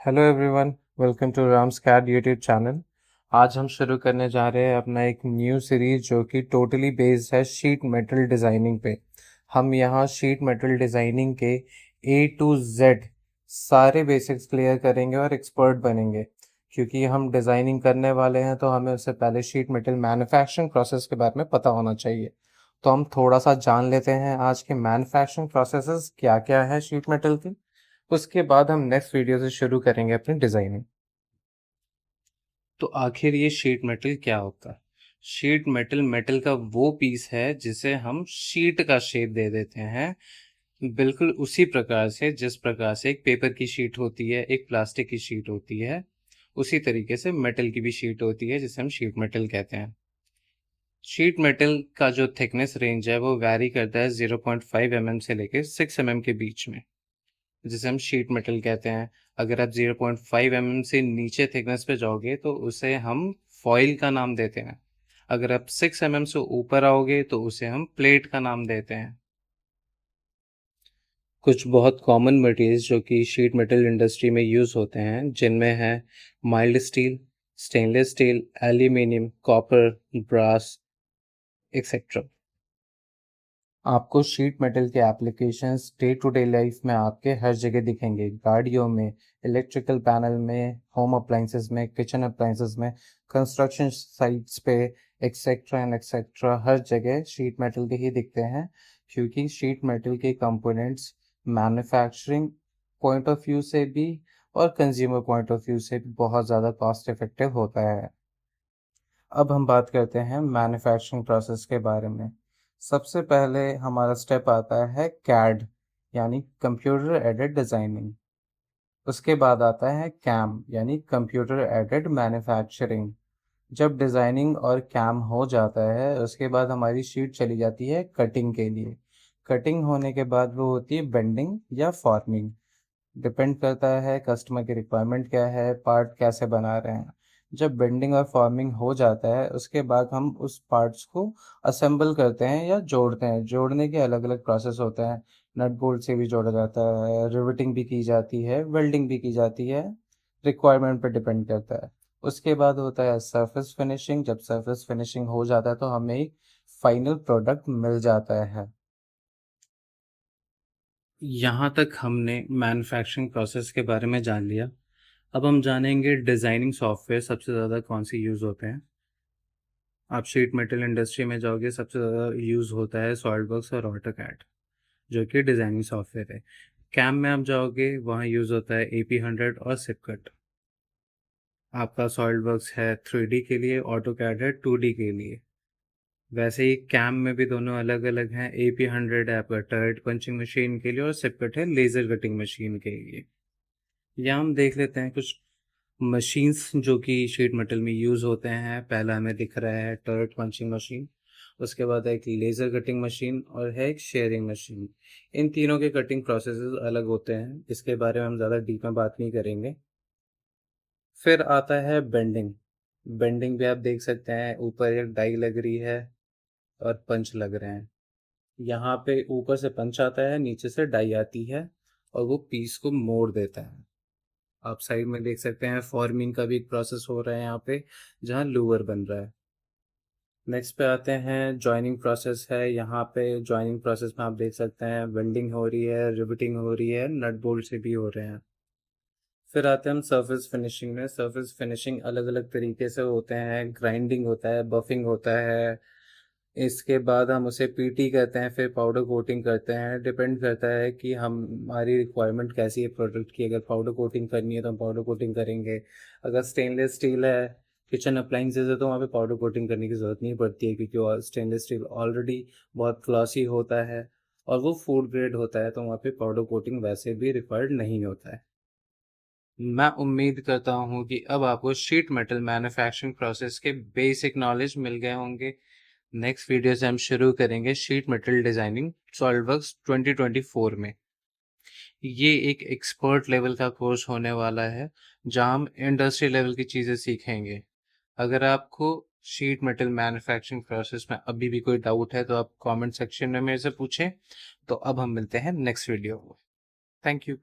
Hello everyone, welcome to Ram's CAD YouTube channel. आज हम शुरू करने जा रहे हैं अपना एक न्यू सीरीज जो कि टोटली बेस्ड है शीट मेटल डिज़ाइनिंग पे। हम यहाँ शीट मेटल डिज़ाइनिंग के ए टू जेड सारे बेसिक्स क्लियर करेंगे और एक्सपर्ट बनेंगे। क्योंकि हम डिज़ाइनिंग करने वाले हैं तो हमें उससे पहले शीट मेटल मैन्युफैक्चरिंग प्रोसेस के बारे में पता होना चाहिए। तो हम थोड़ा सा जान लेते हैं आज के मैन्युफैक्चरिंग प्रोसेसेस क्या क्या है शीट मेटल के। उसके बाद हम नेक्स्ट वीडियो से शुरू करेंगे अपनी डिज़ाइनिंग। तो आखिर ये शीट मेटल क्या होता है? शीट मेटल मेटल का वो पीस है जिसे हम शीट का शेप दे देते हैं, बिल्कुल उसी प्रकार से जिस प्रकार से एक पेपर की शीट होती है, एक प्लास्टिक की शीट होती है, उसी तरीके से मेटल की भी शीट होती है जिसे हम शीट मेटल कहते हैं। शीट मेटल का जो थिकनेस रेंज है वो वैरी करता है 0.5 mm से लेकर 6 mm के बीच में, जिसे हम शीट मेटल कहते हैं। अगर आप 0.5 mm से नीचे थिकनेस पे जाओगे तो उसे हम फॉइल का नाम देते हैं। अगर आप 6 mm से ऊपर आओगे तो उसे हम प्लेट का नाम देते हैं। कुछ बहुत कॉमन मटेरियल्स जो कि शीट मेटल इंडस्ट्री में यूज़ होते हैं जिनमें है mild steel, stainless steel, aluminium, copper, brass etcetera. आपको शीट मेटल के applications day to day life में आपके हर जगह दिखेंगे, गाड़ियों में, इलेक्ट्रिकल पैनल में, होम अप्लाइंसेस में, किचन अप्लाइंसेस में, कंस्ट्रक्शन साइट्स पे एक्सेट्रा एंड एक्सेट्रा। हर जगह शीट मेटल के ही दिखते हैं क्योंकि शीट मेटल के components manufacturing point of view से भी और कंज्यूमर पॉइंट ऑफ व्यू से भी बहुत ज़्यादा कॉस्ट इफेक्टिव होता है। अब हम बात करते हैं मैन्युफैक्चरिंग प्रोसेस के बारे में। सबसे पहले हमारा स्टेप आता है कैड यानी कंप्यूटर एडेड डिज़ाइनिंग। उसके बाद आता है कैम यानी कंप्यूटर एडेड मैन्युफैक्चरिंग। जब डिज़ाइनिंग और कैम हो जाता है उसके बाद हमारी शीट चली जाती है कटिंग के लिए। कटिंग होने के बाद वो होती है बेंडिंग या फॉर्मिंग। डिपेंड करता है कस्टमर की रिक्वायरमेंट क्या है, पार्ट कैसे बना रहे हैं। जब बेंडिंग और फॉर्मिंग हो जाता है उसके बाद हम उस पार्ट्स को असेंबल करते हैं या जोड़ते हैं। जोड़ने के अलग अलग प्रोसेस होते हैं। नट बोल्ट से भी जोड़ा जाता है, रिवेटिंग भी की जाती है, वेल्डिंग भी की जाती है। रिक्वायरमेंट पर डिपेंड करता है। उसके बाद होता है सरफेस फिनिशिंग। जब सरफेस फिनिशिंग हो जाता है तो हमें एक फाइनल प्रोडक्ट मिल जाता है। यहाँ तक हमने मैन्युफैक्चरिंग प्रोसेस के बारे में जान लिया। अब हम जानेंगे डिज़ाइनिंग सॉफ्टवेयर सबसे ज़्यादा कौन से यूज़ होते हैं। आप शीट मेटल इंडस्ट्री में जाओगे, सबसे ज़्यादा यूज़ होता है सॉलिडवर्क्स और ऑटोकैड, जो कि डिज़ाइनिंग सॉफ्टवेयर है। कैम में आप जाओगे, वहाँ यूज़ होता है AP100 और सिपकट। आपका सॉलिडवर्क्स है 3D के लिए, ऑटोकैड है 2D के लिए। वैसे ही कैम में भी दोनों अलग अलग हैं। AP100 है आपका टर्रेट पंचिंग मशीन के लिए और सिपकट है लेज़र कटिंग मशीन के लिए। यहाँ हम देख लेते हैं कुछ मशीन्स जो कि शीट मेटल में यूज़ होते हैं। पहला हमें दिख रहा है टर्रेट पंचिंग मशीन, उसके बाद है एक लेज़र कटिंग मशीन और है एक शेयरिंग मशीन। इन तीनों के कटिंग प्रोसेसेस अलग होते हैं, इसके बारे में हम ज़्यादा डीप में बात नहीं करेंगे। फिर आता है बेंडिंग। बेंडिंग भी आप देख सकते हैं, ऊपर एक डाई लग रही है और पंच लग रहे हैं। यहाँ पे ऊपर से पंच आता है, नीचे से डाई आती है और वो पीस को मोड़ देता है। आप साइड में देख सकते हैं फॉर्मिंग का भी एक प्रोसेस हो रहा है यहाँ पे, जहाँ लूवर बन रहा है। नेक्स्ट पे आते हैं जॉइनिंग प्रोसेस है। यहाँ पे जॉइनिंग प्रोसेस में आप देख सकते हैं वेल्डिंग हो रही है, रिवेटिंग हो रही है, नट बोल्ट से भी हो रहे हैं। फिर आते हैं हम सरफेस फिनिशिंग में। सरफेस फिनिशिंग अलग अलग तरीके से होते हैं, ग्राइंडिंग होता है, बफिंग होता है। इसके बाद हम उसे पीटी कहते हैं, फिर पाउडर कोटिंग करते हैं। डिपेंड करता है कि हमारी रिक्वायरमेंट कैसी है प्रोडक्ट की। अगर पाउडर कोटिंग करनी है तो हम पाउडर कोटिंग करेंगे। अगर स्टेनलेस स्टील है, किचन अप्लाइंसेज है, तो वहाँ पे पाउडर कोटिंग करने की ज़रूरत नहीं पड़ती है क्योंकि स्टेनलेस स्टील ऑलरेडी बहुत ग्लॉसी होता है और वो फूड ग्रेड होता है, तो वहाँ पे पाउडर कोटिंग वैसे भी रिक्वायर्ड नहीं होता है। मैं उम्मीद करता हूँ कि अब आपको शीट मेटल मैन्युफैक्चरिंग प्रोसेस के बेसिक नॉलेज मिल गए होंगे। नेक्स्ट वीडियो से हम शुरू करेंगे शीट मेटल डिज़ाइनिंग सॉलिडवर्क्स 2024 में। ये एक एक्सपर्ट लेवल का कोर्स होने वाला है जहाँ हम इंडस्ट्री लेवल की चीज़ें सीखेंगे। अगर आपको शीट मेटल मैन्युफैक्चरिंग प्रोसेस में अभी भी कोई डाउट है तो आप कमेंट सेक्शन में मेरे से पूछें। तो अब हम मिलते हैं नेक्स्ट वीडियो में। Thank you.